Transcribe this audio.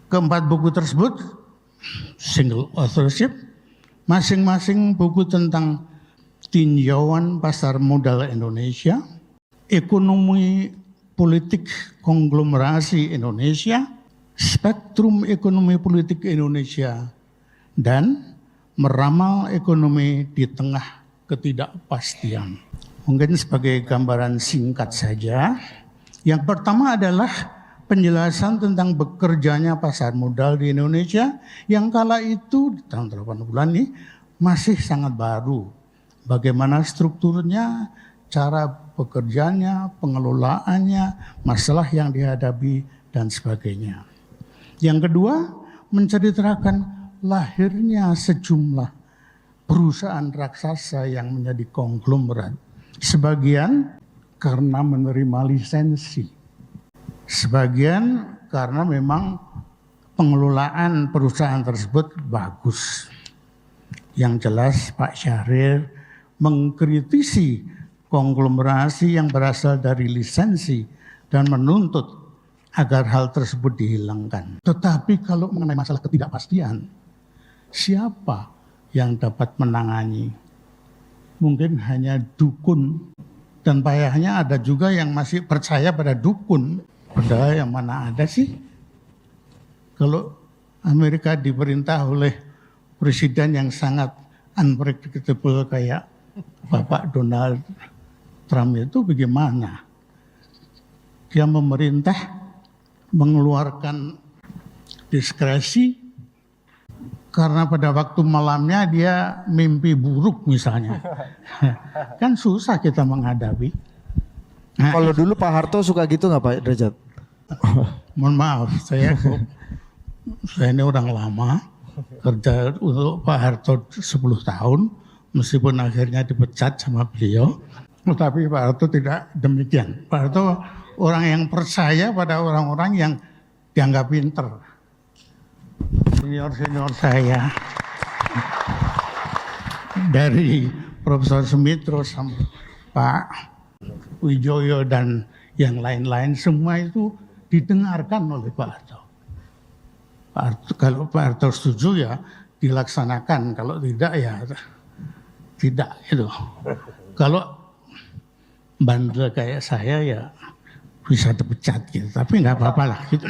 Keempat buku tersebut single authorship, masing-masing buku tentang tinjauan pasar modal Indonesia, ekonomi politik konglomerasi Indonesia, spektrum ekonomi politik Indonesia, dan meramal ekonomi di tengah ketidakpastian. Mungkin sebagai gambaran singkat saja, yang pertama adalah penjelasan tentang bekerjanya pasar modal di Indonesia yang kala itu di tahun 80-an ini masih sangat baru. Bagaimana strukturnya, cara bekerjanya, pengelolaannya, masalah yang dihadapi, dan sebagainya. Yang kedua, menceritakan lahirnya sejumlah perusahaan raksasa yang menjadi konglomerat. Sebagian karena menerima lisensi. Sebagian karena memang pengelolaan perusahaan tersebut bagus. Yang jelas Pak Syahrir mengkritisi konglomerasi yang berasal dari lisensi dan menuntut agar hal tersebut dihilangkan. Tetapi kalau mengenai masalah ketidakpastian, siapa yang dapat menangani? Mungkin hanya dukun, dan payahnya ada juga yang masih percaya pada dukun. Padahal yang mana ada sih? Kalau Amerika diperintah oleh presiden yang sangat unpredictable kayak Bapak Donald Trump itu bagaimana? Dia memerintah mengeluarkan diskresi karena pada waktu malamnya dia mimpi buruk misalnya. Kan susah kita menghadapi. Nah, Kalau dulu Pak Harto suka gitu nggak Pak Derajat? mohon maaf, saya ini orang lama, kerja untuk Pak Harto 10 tahun, meskipun akhirnya dipecat sama beliau, tetapi Pak Harto tidak demikian. Pak Harto orang yang percaya pada orang-orang yang dianggap pinter. Senior-senior saya, dari Profesor Sumitro sampai Pak Wijoyo dan yang lain-lain, semua itu didengarkan oleh Pak Harto. Kalau Pak Harto setuju ya dilaksanakan, kalau tidak ya tidak itu. Kalau bandel kayak saya ya bisa dipecat gitu, tapi nggak apa-apa lah gitu.